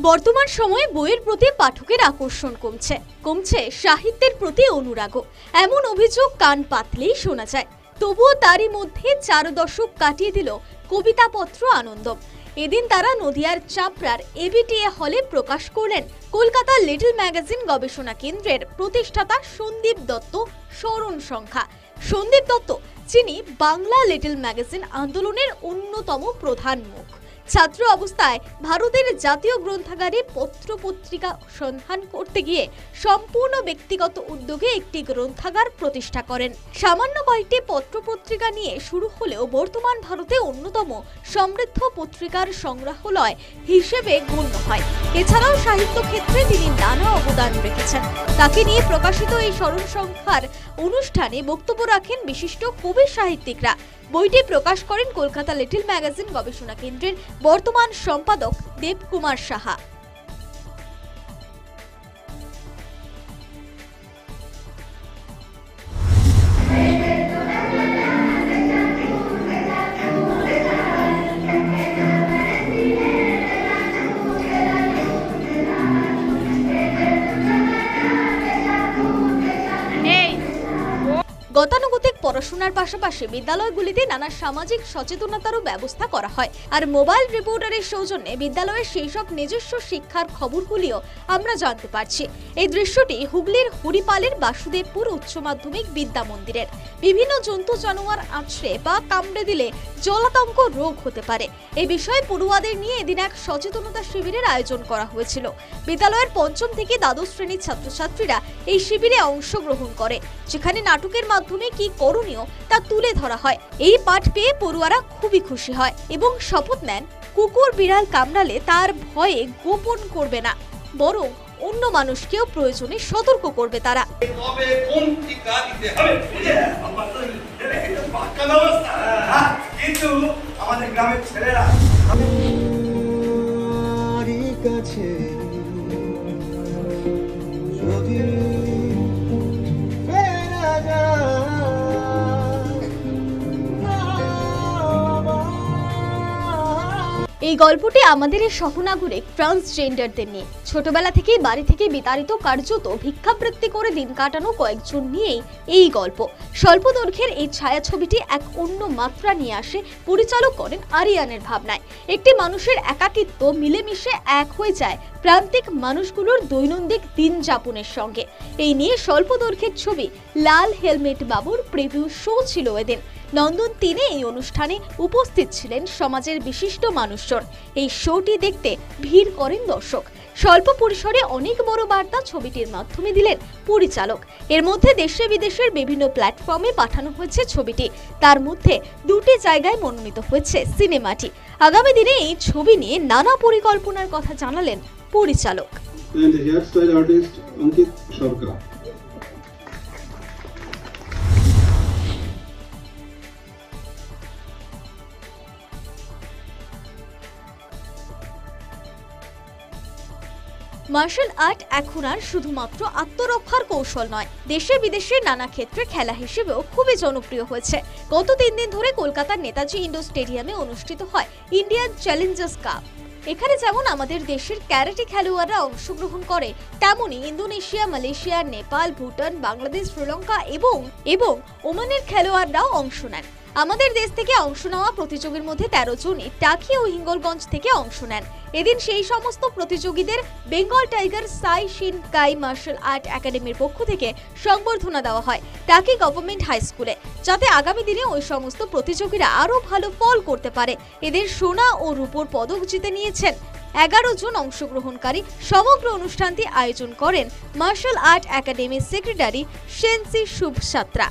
বর্তমান সময়ে বইয়ের প্রতি পাঠকের আকর্ষণ কমছে সাহিত্যের প্রতি অনুরাগও। এমন অভিযোগ কান পাতলেই শোনা যায়। তবুও তারই মধ্যে 4 দশক কাটিয়ে দিল কবিতাপত্র আনন্দম। এদিন তারা নদিয়ার চাপড়ার এবিটিএ হলে প্রকাশ করলেন কলকাতা লিটল ম্যাগাজিন গবেষণা কেন্দ্রের প্রতিষ্ঠাতা সন্দীপ দত্ত স্মরণ সংখ্যা। সন্দীপ দত্ত, যিনি বাংলা লিটল ম্যাগাজিন আন্দোলনের অন্যতম প্রধান মুখ। ছাত্র অবস্থায় ভারতের জাতীয় গ্রন্থাগারে পত্র-পত্রিকা সন্ধান করতে গিয়ে সম্পূর্ণ ব্যক্তিগত উদ্যোগে একটি গ্রন্থাগার প্রতিষ্ঠা করেন। সামান্য কয়েকটি পত্র-পত্রিকা নিয়ে শুরু হলেও বর্তমান ভারতে অন্যতম সমৃদ্ধ পত্রিকার সংগ্রহালয় হিসেবে গণ্য হয়। এছাড়াও সাহিত্য ক্ষেত্রে তিনি নানা অবদান রেখেছেন। তাকে নিয়ে প্রকাশিত এই স্মরণ সংখ্যার অনুষ্ঠানে বক্তব্য রাখেন বিশিষ্ট কবি সাহিত্যিকরা। বইটি প্রকাশ করেন কলকাতা লিটল ম্যাগাজিন গবেষণা কেন্দ্রের বর্তমান সম্পাদক দেবকুমার সাহা। গতানুগতিক পড়াশোনার পাশাপাশি বিদ্যালয়গুলিতে নানা সামাজিক সচেতনতারও ব্যবস্থা করা হয়। আর মোবাইল রিপোর্টারের সৌজন্যে বিদ্যালয়ের সেই সব নিজস্ব শিক্ষার খবরগুলিও আমরা জানতে পারছি। এই দৃশ্যটি হুগলির হরিপালের বাসুদেবপুর উচ্চ মাধ্যমিক বিদ্যা মন্দিরের। বিভিন্ন জন্তু জানোয়ার আছড়ে বা কামড়ে দিলে জলাতঙ্ক রোগ হতে পারে। এই বিষয়ে পড়ুয়াদের নিয়ে এদিন এক সচেতনতা শিবিরের আয়োজন করা হয়েছিল। বিদ্যালয়ের 5ম থেকে দ্বাদশ শ্রেণীর ছাত্রছাত্রীরা এই শিবিরে অংশগ্রহণ করে, যেখানে নাটকের মাধ্যমে কি করণীয় তা তুলে ধরা হয়। এই পাঠ পেয়ে পড়ুয়ারা খুবই খুশি হয় এবং শপথ নেন কুকুর বিড়াল কামড়ালে তার ভয়ে গোপন করবে না, বরং অন্য মানুষকেও প্রয়োজনে সতর্ক করবে তারা। কিন্তু আমাদের গ্রামের ছেলেরা এই গল্পটি আমাদের এই সহনাগরিক ট্রান্সজেন্ডারদের নিয়ে। ছোটবেলা থেকেই বাড়ি থেকে বিতাড়িত, কার্যত ভিক্ষাবৃত্তি করে দিন কাটানো কয়েকজন নিয়েই এই গল্প। স্বল্প দৈর্ঘ্যের এই ছায়াছবিটি এক অন্য মাত্রা নিয়ে আসে পরিচালক করেন আরিয়ানের ভাবনায়। একটি মানুষের একাকিত্ব মিলেমিশে এক হয়ে যায় প্রান্তিক মানুষগুলোর দৈনন্দিন দিন যাপনের সঙ্গে। এই নিয়ে স্বল্প দৈর্ঘ্যের ছবি লাল হেলমেট বাবুর প্রিভিউ শো ছিল এদিন। নন্দন 3-এ এই অনুষ্ঠানে উপস্থিত ছিলেন সমাজের বিশিষ্ট মানুষজন। এই শোটি দেখতে ভিড় করেন দর্শক। স্বল্প পরিসরে অনেক বড় বার্তা ছবিটির মাধ্যমে দিলেন পরিচালক। এর মধ্যে দেশে বিদেশের বিভিন্ন প্ল্যাটফর্মে পাঠানো হয়েছে ছবিটি। তার মধ্যে 2টি জায়গায় মনোনীত হয়েছে সিনেমাটি। আগামী দিনে এই ছবি নিয়ে নানা পরিকল্পনার কথা জানালেন পরিচালক। মার্শাল আর্ট এখন আর শুধুমাত্র আত্মরক্ষার কৌশল নয়, দেশে বিদেশে নানা ক্ষেত্রে খেলা হিসেবেও খুবই জনপ্রিয় হয়েছে। গত 3 দিন ধরে কলকাতার নেতাজি ইন্ডোর স্টেডিয়ামে অনুষ্ঠিত হয় ইন্ডিয়ান চ্যালেঞ্জার্স কাপ। এখানে যেমন আমাদের দেশের ক্যারাটে খেলোয়াড়রা অংশগ্রহণ করে, তেমনি ইন্দোনেশিয়া, মালয়েশিয়া, নেপাল, ভুটান, বাংলাদেশ, শ্রীলঙ্কা এবং ওমানের খেলোয়াড়রাও অংশ নেন। আমাদের দেশ থেকে অংশ নেওয়া প্রতিযোগীর মধ্যে 13 জনই টাকি ও হিঙ্গলগঞ্জ থেকে অংশ নেন। এদিন সেই সমস্ত প্রতিযোগীদের বেঙ্গল টাইগার সাই শিন কাই মার্শাল আর্ট একাডেমির পক্ষ থেকে সংবর্ধনা দেওয়া হয় টাকি গভর্নমেন্ট হাই স্কুলে, যাতে আগামী দিনে ওই সমস্ত প্রতিযোগীরা আরো ভালো ফল করতে পারে। এদের সোনা ও রূপোর পদক জিতে নিয়েছেন 11 জন অংশগ্রহণকারী। সমগ্র অনুষ্ঠানটি আয়োজন করেন মার্শাল আর্ট একাডেমির সেক্রেটারি সেনসি শুভ সাত্রা।